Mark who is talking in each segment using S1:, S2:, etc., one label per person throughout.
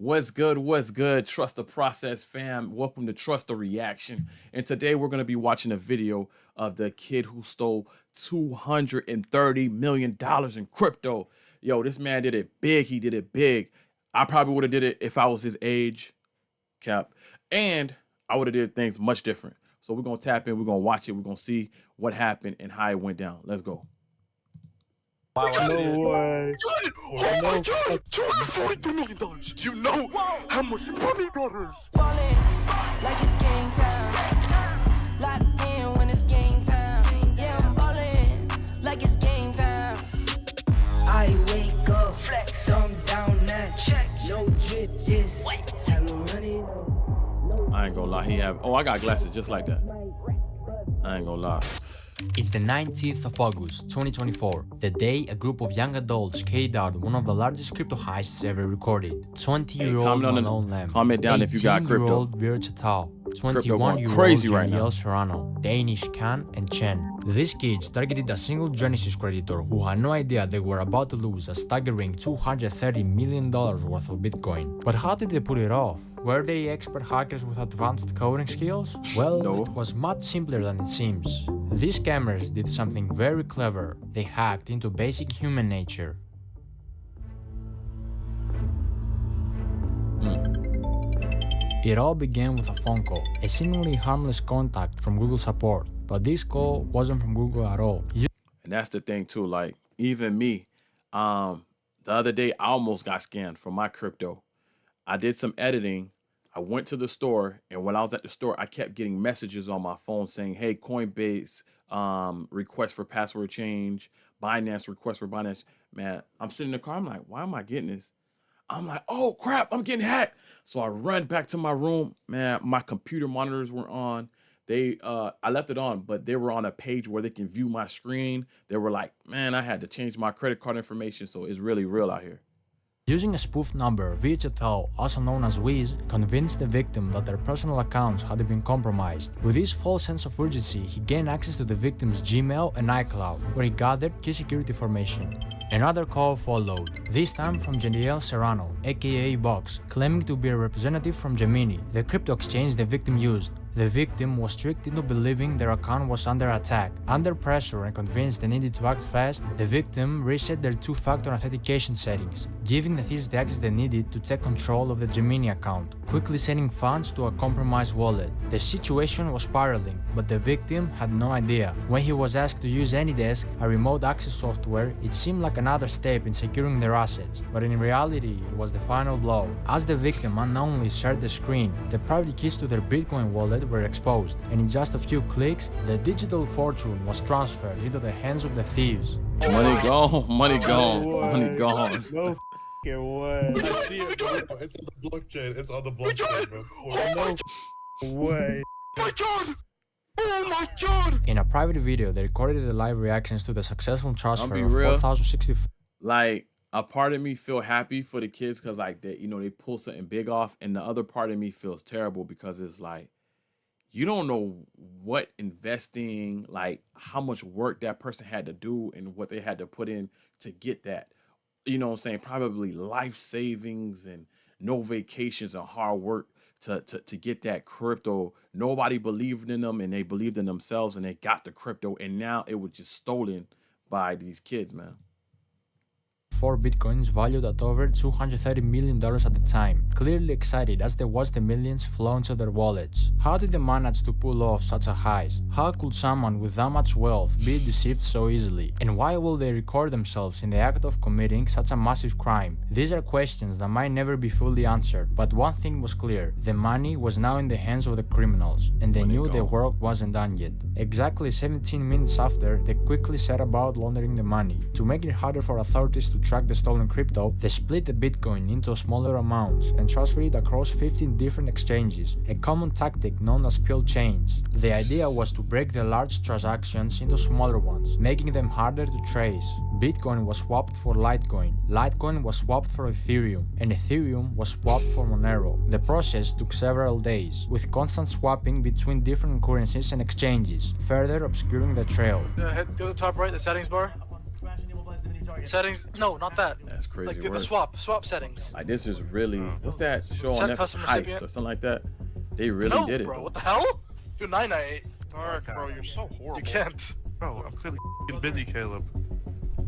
S1: What's good? What's good? Trust the process, fam. Welcome to Trust the Reaction. And today we're going to be watching a video of the kid who stole $230 million in crypto. Yo, this man did it big. He did it big. I probably would have did it if I was his age, cap. And I would have did things much different. So we're going to tap in. We're going to watch it. We're going to see what happened and how it went down. Let's go.
S2: No way.
S3: Oh my god, $242 million. Do you know how much money that is?
S4: Ballin' like it's game time. Locked in when it's game time. Yeah, I'm ballin' like it's game time. I wake up, flex, thumb down that check. No drip, this time to run it.
S1: I ain't gonna lie. I got glasses just like that. I ain't gonna lie.
S2: It's the 19th of August, 2024, the day a group of young adults carried out one of the largest crypto heists ever recorded. 20-year-old Malone Lam,
S1: comment down if you got crypto.
S2: 18-year-old Virgil Tao,
S1: Crypto going
S2: 21-year-old
S1: crazy right now.
S2: Danielle Serrano, Danish Khan, and Chen. These kids targeted a single Genesis creditor who had no idea they were about to lose a staggering $230 million worth of Bitcoin. But how did they pull it off? Were they expert hackers with advanced coding skills? Well,
S1: No.
S2: It was much simpler than it seems. These scammers did something very clever. They hacked into basic human nature. It all began with a phone call, a seemingly harmless contact from Google support. But this call wasn't from Google at all.
S1: And that's the thing too. Like even me, the other day I almost got scammed for my crypto. I did some editing. I went to the store, and when I was at the store, I kept getting messages on my phone saying, "Hey, Coinbase, request for password change, Binance request for Binance." Man, I'm sitting in the car. I'm like, why am I getting this? I'm like, oh crap, I'm getting hacked. So I run back to my room. Man, my computer monitors were on. I left it on, but they were on a page where they can view my screen. They were like, man, I had to change my credit card information. So it's really real out here.
S2: Using a spoof number, Virgil Tao, also known as Wiz, convinced the victim that their personal accounts had been compromised. With his false sense of urgency, he gained access to the victim's Gmail and iCloud, where he gathered key security information. Another call followed, this time from Danielle Serrano, aka Box, claiming to be a representative from Gemini, the crypto exchange the victim used. The victim was tricked into believing their account was under attack. Under pressure and convinced they needed to act fast, the victim reset their two-factor authentication settings, giving the thieves the access they needed to take control of the Gemini account, quickly sending funds to a compromised wallet. The situation was spiraling, but the victim had no idea. When he was asked to use AnyDesk, a remote access software, it seemed like another step in securing their assets, but in reality, it was the final blow. As the victim unknowingly shared the screen, the private keys to their Bitcoin wallet were exposed, and in just a few clicks, the digital fortune was transferred into the hands of the thieves.
S1: Money gone, money gone, money gone.
S2: No f***ing way.
S5: I see it, bro. It's on the blockchain. It's on the blockchain, bro.
S2: No way.
S3: Oh my god! Oh my god!
S2: In a private video, they recorded the live reactions to the successful transfer
S1: be
S2: of
S1: real.
S2: 4,064.
S1: Like a part of me feel happy for the kids because like they, they pull something big off, and the other part of me feels terrible because it's like you don't know what investing, like how much work that person had to do and what they had to put in to get that. You know what I'm saying? Probably life savings and no vacations and hard work to get that crypto. Nobody believed in them, and they believed in themselves, and they got the crypto, and now it was just stolen by these kids, man.
S2: 4 bitcoins valued at over $230 million at the time, clearly excited as they watched the millions flow into their wallets. How did they manage to pull off such a heist? How could someone with that much wealth be deceived so easily? And why will they record themselves in the act of committing such a massive crime? These are questions that might never be fully answered, but one thing was clear: the money was now in the hands of the criminals, and they knew their work wasn't done yet. Exactly 17 minutes after, they quickly set about laundering the money. To make it harder for authorities to track the stolen crypto, they split the Bitcoin into smaller amounts and transferred it across 15 different exchanges, a common tactic known as pill chains. The idea was to break the large transactions into smaller ones, making them harder to trace. Bitcoin was swapped for Litecoin, Litecoin was swapped for Ethereum, and Ethereum was swapped for Monero. The process took several days, with constant swapping between different currencies and exchanges, further obscuring the trail.
S6: Head to the top right, the settings bar.
S3: Settings? No, not that.
S1: That's crazy
S3: Like the
S1: work.
S3: swap settings.
S1: Like this is really, what's that show
S3: Set
S1: on Netflix?
S3: custom
S1: Heist
S3: recipient.
S1: or something like that. They really
S3: No,
S1: did it.
S3: bro.
S1: Though.
S3: What the hell? Do 998.
S5: Alright, bro, you're so horrible.
S3: You can't.
S5: Bro, I'm clearly busy, Caleb.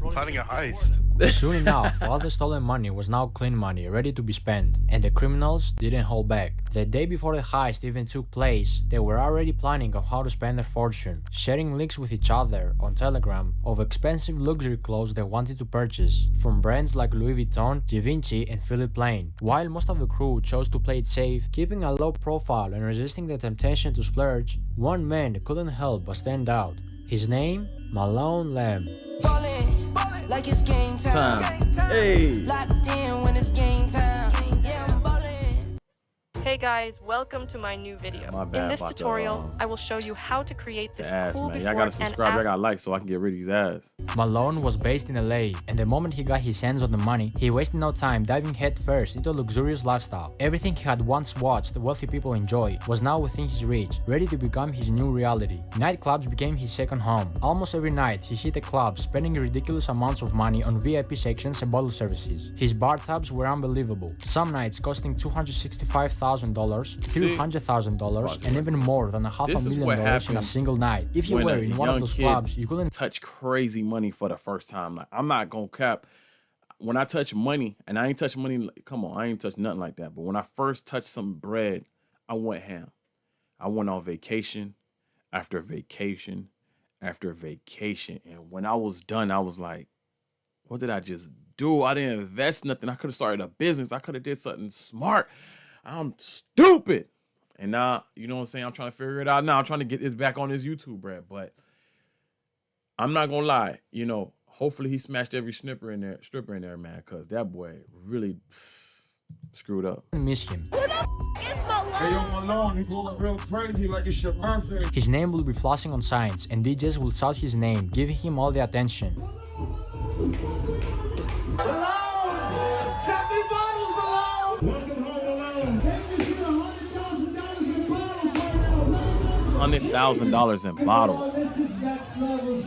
S5: Planning a heist.
S2: Soon enough, all the stolen money was now clean money, ready to be spent, and the criminals didn't hold back. The day before the heist even took place, they were already planning on how to spend their fortune, sharing links with each other on Telegram of expensive luxury clothes they wanted to purchase, from brands like Louis Vuitton, Givenchy, and Philippe Plein. While most of the crew chose to play it safe, keeping a low profile and resisting the temptation to splurge, one man couldn't help but stand out. His name? Malone Lamb.
S4: Ballin', like it's game time.
S1: Hey.
S4: Locked in when it's game time. Yeah, I'm ballin'.
S6: Hey guys, welcome to my new video.
S1: My bad
S6: In this
S1: about the,
S6: tutorial, I will show you how to create this
S1: The ass,
S6: cool
S1: man.
S6: before
S1: Y'all gotta
S6: and
S1: subscribe. Y'all
S6: after.
S1: gotta like so I can get rid of these ass.
S2: Malone was based in LA, and the moment he got his hands on the money, he wasted no time diving headfirst into a luxurious lifestyle. Everything he had once watched wealthy people enjoy was now within his reach, ready to become his new reality. Nightclubs became his second home. Almost every night, he hit a club, spending ridiculous amounts of money on VIP sections and bottle services. His bar tabs were unbelievable, some nights costing $265,000, $300,000, and even more than
S1: This is what
S2: $500,000 in a
S1: happens
S2: single night. If you
S1: when
S2: were
S1: a
S2: in one of
S1: young
S2: those
S1: kid
S2: clubs, you couldn't
S1: touch crazy money for the first time. Like I'm not gonna cap. When I touch money, and I ain't touch money, come on, I ain't touch nothing like that. But when I first touched some bread, I went ham. I went on vacation after vacation after vacation. And when I was done, I was like, what did I just do? I didn't invest nothing. I could have started a business. I could have did something smart. I'm stupid. And now, you know what I'm saying? I'm trying to figure it out now. I'm trying to get this back on this YouTube, bread. But I'm not gonna lie, you know, hopefully he smashed every stripper in there, man, because that boy really screwed up.
S2: miss him.
S7: Hey, yo, Malone, he going real crazy like it's your birthday.
S2: His name will be flashing on signs, and DJs will shout his name, giving him all the attention.
S7: Malone! Send me bottles, Malone! Welcome home, Malone. They just hit $100,000 in bottles right now.
S1: $100,000 in bottles.
S7: This is next level.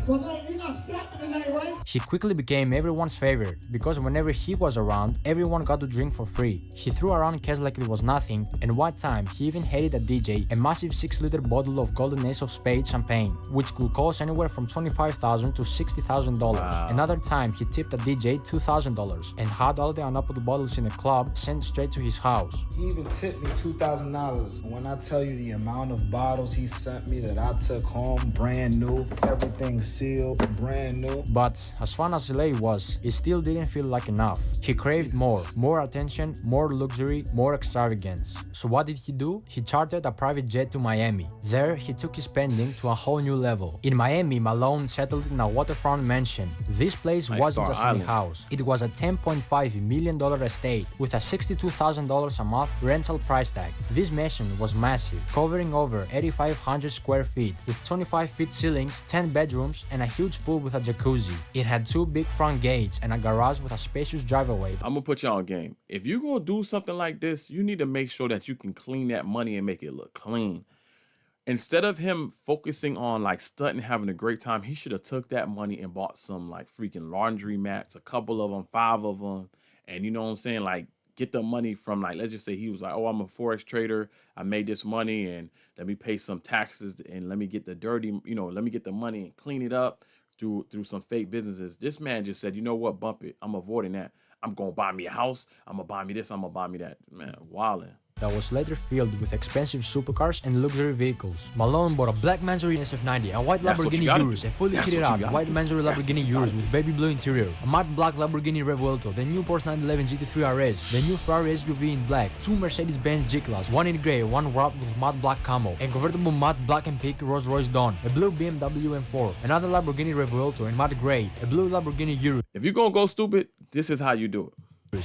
S7: Malone, you're not stopping tonight, right?
S2: He quickly became everyone's favorite, because whenever he was around, everyone got to drink for free. He threw around cash like it was nothing, and one time he even handed a DJ a massive 6-liter bottle of Golden Ace of Spades champagne, which could cost anywhere from $25,000 to $60,000.
S1: Wow.
S2: Another time he tipped a DJ $2,000 and had all the unopened bottles in the club sent straight to his house.
S8: He even tipped me $2,000. When I tell you the amount of bottles he sent me that I took home, brand new, everything sealed, brand new.
S2: But as fun as LA was, it still didn't feel like enough. He craved more attention, more luxury, more extravagance. So what did he do? He chartered a private jet to Miami. There, he took his spending to a whole new level. In Miami, Malone settled in a waterfront mansion. This place
S1: Nice
S2: wasn't
S1: Star
S2: just any
S1: Island.
S2: house. It was a $10.5 million estate with a $62,000 a month rental price tag. This mansion was massive, covering over 8,500 square feet, with 25-feet ceilings, 10 bedrooms, and a huge pool with a jacuzzi. It had 2 big front gates and a garage with a spacious driveway.
S1: I'm gonna put y'all on game. If you gonna do something like this, you need to make sure that you can clean that money and make it look clean. Instead of him focusing on like stunting, having a great time, he should have took that money and bought some like freaking laundry mats, a couple of them, 5 of them, and you know what I'm saying, like get the money from, like, let's just say he was like, oh, I'm a forex trader, I made this money, and let me pay some taxes and let me get the dirty, you know, let me get the money and clean it up through some fake businesses. This man just said, you know what, bump it. I'm avoiding that. I'm gonna buy me a house. I'm gonna buy me this. I'm gonna buy me that. Man, wildin'.
S2: That was later filled with expensive supercars and luxury vehicles. Malone bought a black Mansory SF90, a white
S1: That's what you
S2: Lamborghini
S1: gotta
S2: Urus,
S1: do.
S2: a fully
S1: That's
S2: kitted
S1: what you
S2: out
S1: gotta
S2: white
S1: do.
S2: Mansory
S1: That's
S2: Lamborghini
S1: what you gotta
S2: Urus
S1: do.
S2: with baby blue interior, a matte black Lamborghini Revuelto, the new Porsche 911 GT3 RS, the new Ferrari SUV in black, 2 Mercedes-Benz G-Class, 1 in grey, 1 wrapped with matte black camo, a convertible matte black and pink Rolls-Royce Dawn, a blue BMW M4, another Lamborghini Revuelto in matte grey, a blue Lamborghini Urus,
S1: If you're gonna go stupid, this is how you do it.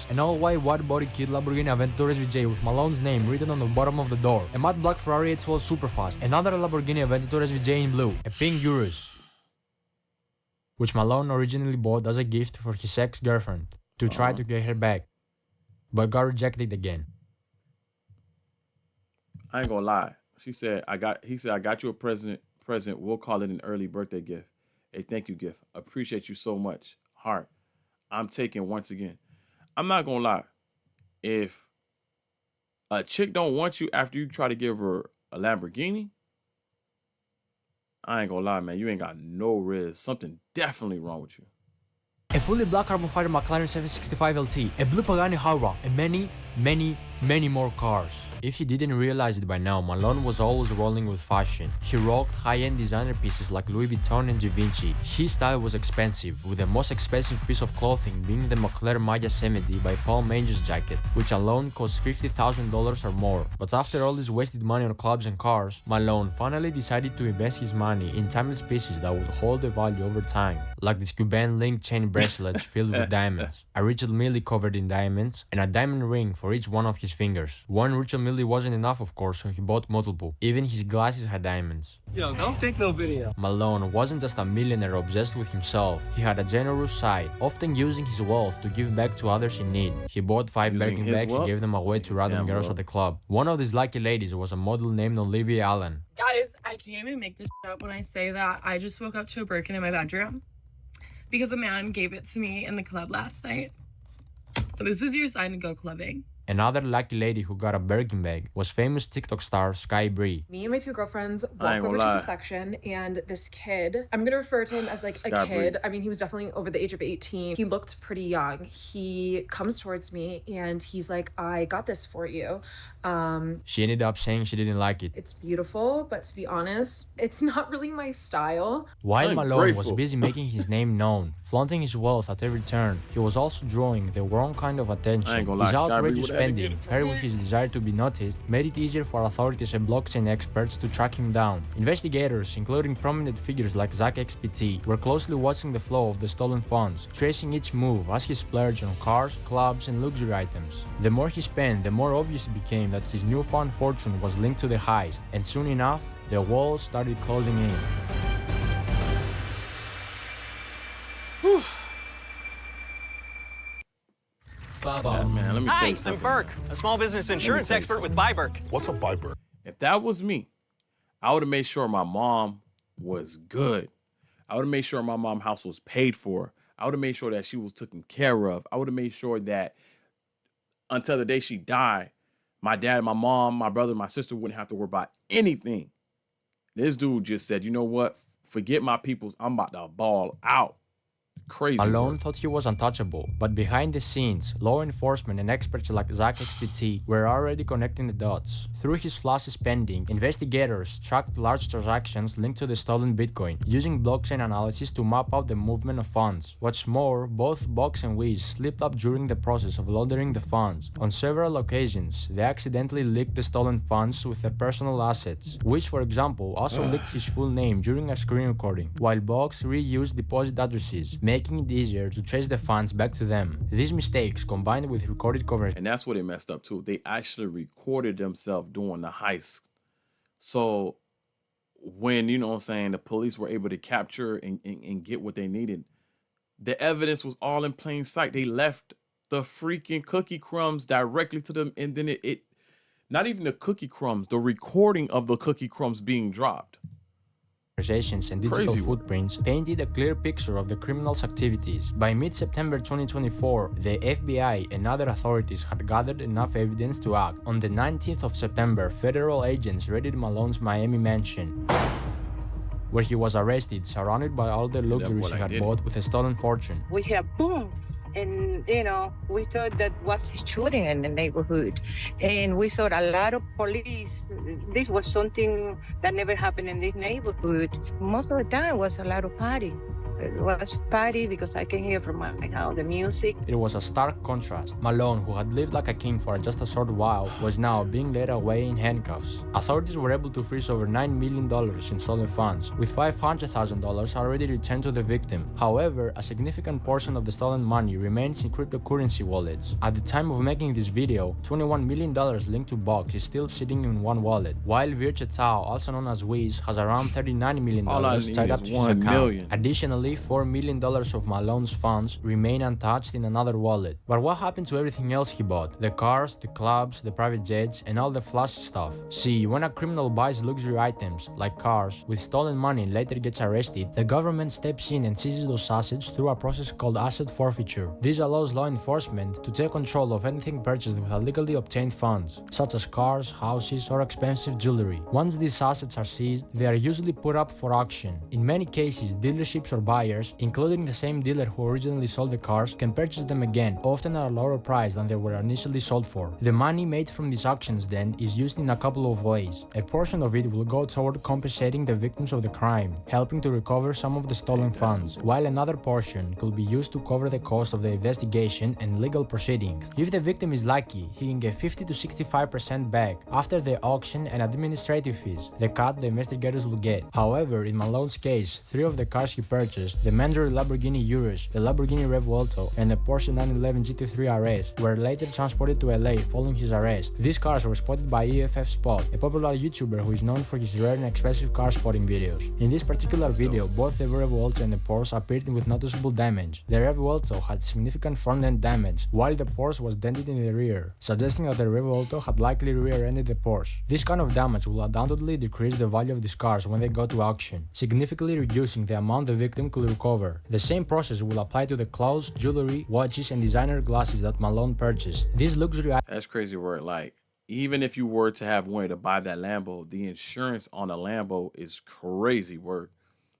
S2: an all-white wide-body kit Lamborghini Aventador SVJ with Malone's name written on the bottom of the door, a matte black Ferrari 812 Superfast, another Lamborghini Aventador SVJ in blue, a pink Urus, which Malone originally bought as a gift for his ex-girlfriend to try to get her back, but got rejected again.
S1: I ain't gonna lie. He said, I got you a present. We'll call it an early birthday gift. A thank you gift. Appreciate you so much. heart, I'm taking once again. I'm not gonna lie. If a chick don't want you after you try to give her a Lamborghini, I ain't gonna lie, man. You ain't got no risk. Something definitely wrong with you.
S2: A fully black carbon fiber McLaren 765 LT, a blue Pagani Huayra, and many more cars. If you didn't realize it by now, Malone was always rolling with fashion. He rocked high-end designer pieces like Louis Vuitton and Givenchy. His style was expensive, with the most expensive piece of clothing being the Moncler Maya 70 by Paul Manges jacket, which alone cost $50,000 or more. But after all this wasted money on clubs and cars, Malone finally decided to invest his money in timeless pieces that would hold a value over time, like this Cuban link chain bracelet filled with diamonds, a Rachel Millie covered in diamonds, and a diamond ring for each one of his fingers. One Rachel Millie wasn't enough, of course, so he bought multiple. Even his glasses had diamonds.
S9: Yo, don't take no video.
S2: Malone wasn't just a millionaire obsessed with himself. He had a generous side, often using his wealth to give back to others in need. He bought 5 Birkin bags and gave them away to random girls at the club. One of these lucky ladies was a model named Olivia Allen.
S10: Guys, I can't even make this up when I say that I just woke up to a Birkin in my bedroom because a man gave it to me in the club last night. This is your sign to go clubbing.
S2: Another lucky lady who got a Birkin bag was famous TikTok star Sky Bree.
S11: Me and my 2 girlfriends walk over to the section, and this kid, I'm gonna refer to him as like a kid. I mean, he was definitely over the age of 18. He looked pretty young. He comes towards me and he's like, I got this for you.
S2: She ended up saying she didn't like it.
S11: It's beautiful, but to be honest, it's not really my style.
S2: While Malone was busy making his name known, flaunting his wealth at every turn, he was also drawing the wrong kind of attention. His outrageous spending, paired with his desire to be noticed, made it easier for authorities and blockchain experts to track him down. Investigators, including prominent figures like Zach XPT, were closely watching the flow of the stolen funds, tracing each move as he splurged on cars, clubs, and luxury items. The more he spent, the more obvious it became that his newfound fortune was linked to the heist, and soon enough, the walls started closing in.
S1: Man, let me tell you
S9: Hi,
S1: something.
S9: I'm Burke, a small business insurance expert with Byberk.
S5: What's a Byberk?
S1: If that was me, I would have made sure my mom was good. I would have made sure my mom's house was paid for. I would have made sure that she was taken care of. I would have made sure that until the day she died, my dad, my mom, my brother, my sister wouldn't have to worry about anything. This dude just said, you know what? Forget my peoples. I'm about to ball out. Crazy.
S2: Malone thought he was untouchable, but behind the scenes, law enforcement and experts like Zach XPT were already connecting the dots. Through his flashy spending, investigators tracked large transactions linked to the stolen Bitcoin, using blockchain analysis to map out the movement of funds. What's more, both Box and Wiz slipped up during the process of laundering the funds. On several occasions, they accidentally leaked the stolen funds with their personal assets. Wiz, for example, also leaked his full name during a screen recording, while Box reused deposit addresses, making it easier to trace the funds back to them. These mistakes, combined with recorded conversations,
S1: and that's what they messed up too. They actually recorded themselves doing the heist. So when, you know what I'm saying, the police were able to capture and get what they needed, the evidence was all in plain sight. They left the freaking cookie crumbs directly to them, and then it not even the cookie crumbs, the recording of the cookie crumbs being dropped.
S2: and digital footprints painted a clear picture of the criminal's activities. By mid-September 2024, the FBI and other authorities had gathered enough evidence to act. On the 19th of September, federal agents raided Malone's Miami mansion, where he was arrested, surrounded by all the luxuries he had bought with a stolen fortune.
S12: We hear boom, and we thought that was a shooting in the neighborhood, and we saw a lot of police. This was something that never happened in this neighborhood. Most of the time was a lot of party. It was party because I can hear from my house the music.
S2: It was a stark contrast. Malone, who had lived like a king for just a short while, was now being led away in handcuffs. Authorities were able to freeze over $9 million in stolen funds, with $500,000 already returned to the victim. However, a significant portion of the stolen money remains in cryptocurrency wallets. At the time of making this video, $21 million linked to Box is still sitting in one wallet, while Virtual, also known as Wiz, has around $39 million tied up to his account. Additionally, Thankfully, $4 million of Malone's funds remain untouched in another wallet. But what happened to everything else he bought? The cars, the clubs, the private jets, and all the flashy stuff. See, when a criminal buys luxury items, like cars, with stolen money and later gets arrested, the government steps in and seizes those assets through a process called asset forfeiture. This allows law enforcement to take control of anything purchased with illegally obtained funds, such as cars, houses, or expensive jewelry. Once these assets are seized, they are usually put up for auction. In many cases, dealerships or buyers, including the same dealer who originally sold the cars, can purchase them again, often at a lower price than they were initially sold for. The money made from these auctions then is used in a couple of ways. A portion of it will go toward compensating the victims of the crime, helping to recover some of the stolen funds, while another portion could be used to cover the cost of the investigation and legal proceedings. If the victim is lucky, he can get 50 to 65% back after the auction and administrative fees, the cut the investigators will get. However, in Malone's case, 3 of the cars he purchased, the Mandatory Lamborghini Urus, the Lamborghini Revuelto, and the Porsche 911 GT3 RS, were later transported to LA following his arrest. These cars were spotted by EFF Spot, a popular YouTuber who is known for his rare and expensive car spotting videos. In this particular video, both the Revuelto and the Porsche appeared with noticeable damage. The Revuelto had significant front-end damage, while the Porsche was dented in the rear, suggesting that the Revuelto had likely rear-ended the Porsche. This kind of damage will undoubtedly decrease the value of these cars when they go to auction, significantly reducing the amount the victim could recover. The same process will apply to the clothes, jewelry, watches, and designer glasses that Malone purchased. These luxury items.
S1: That's crazy word. Like, even if you were to have wanted to buy that Lambo, the insurance on a Lambo is crazy work.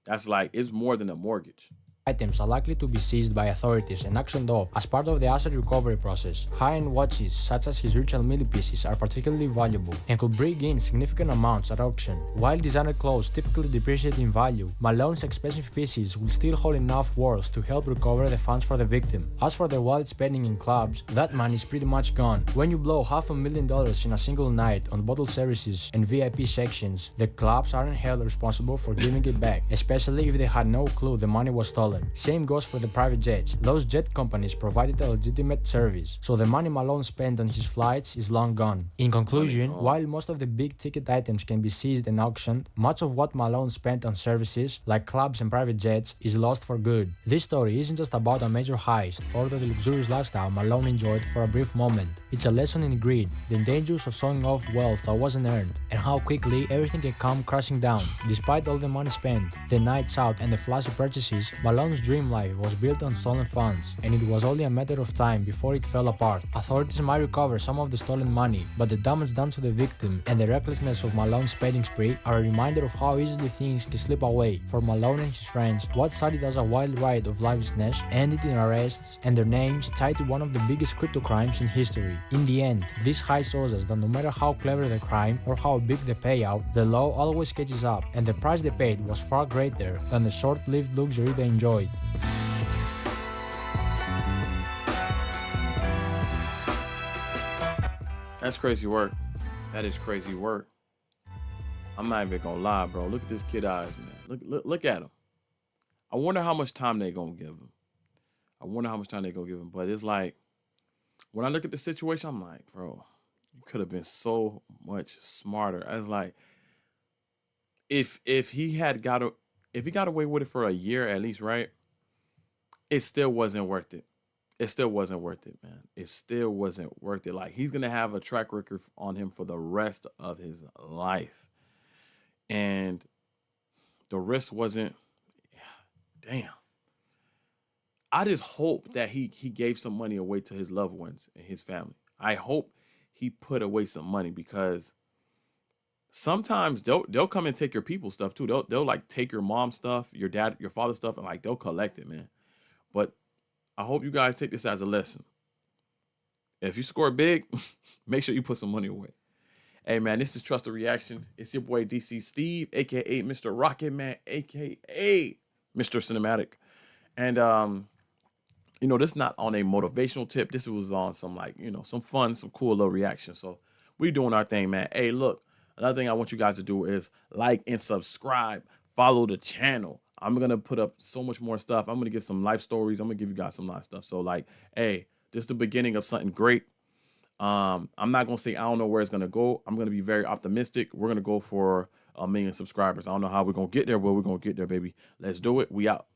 S1: That's like, it's more than a mortgage.
S2: Items are likely to be seized by authorities and auctioned off as part of the asset recovery process. High-end watches, such as his Richard Mille pieces, are particularly valuable and could bring in significant amounts at auction. While designer clothes typically depreciate in value, Malone's expensive pieces will still hold enough worth to help recover the funds for the victim. As for the wild spending in clubs, that money is pretty much gone. When you blow $500,000 in a single night on bottle services and VIP sections, the clubs aren't held responsible for giving it back, especially if they had no clue the money was stolen. Same goes for the private jets. Those jet companies provided a legitimate service, so the money Malone spent on his flights is long gone. In conclusion, while most of the big ticket items can be seized and auctioned, much of what Malone spent on services, like clubs and private jets, is lost for good. This story isn't just about a major heist or the luxurious lifestyle Malone enjoyed for a brief moment. It's a lesson in greed, the dangers of showing off wealth that wasn't earned, and how quickly everything can come crashing down. Despite all the money spent, the nights out, and the flashy purchases, Malone's dream life was built on stolen funds, and it was only a matter of time before it fell apart. Authorities might recover some of the stolen money, but the damage done to the victim and the recklessness of Malone's spending spree are a reminder of how easily things can slip away. For Malone and his friends, what started as a wild ride of lavishness ended in arrests and their names tied to one of the biggest crypto crimes in history. In the end, this heist shows us that no matter how clever the crime or how big the payout, the law always catches up, and the price they paid was far greater than the short-lived luxury they enjoyed.
S1: That's crazy work. That is crazy work. I'm not even gonna lie, bro. Look at this kid eyes, man. Look at him. I wonder how much time they gonna give him. But it's like, when I look at the situation, I'm like, bro, you could have been so much smarter. I was like, if he got away with it for a year at least, right? It still wasn't worth it. It still wasn't worth it, man. It still wasn't worth it. Like, he's gonna have a track record on him for the rest of his life, and the risk wasn't. Damn. I just hope that he gave some money away to his loved ones and his family. I hope he put away some money, because sometimes they'll come and take your people's stuff too. They'll like take your mom's stuff, your dad, your father's stuff, and like they'll collect it, man. But I hope you guys take this as a lesson. If you score big, make sure you put some money away. Hey, man, this is Trusted Reaction. It's your boy DC Steve, a.k.a. Mr. Rocket Man, a.k.a. Mr. Cinematic. And, this is not on a motivational tip. This was on some, some fun, some cool little reaction. So we doing our thing, man. Hey, look, another thing I want you guys to do is like and subscribe. Follow the channel. I'm going to put up so much more stuff. I'm going to give some life stories. I'm going to give you guys some live stuff. So, hey, this is the beginning of something great. I'm not going to say I don't know where it's going to go. I'm going to be very optimistic. We're going to go for 1 million subscribers. I don't know how we're going to get there, but we're going to get there, baby. Let's do it. We out.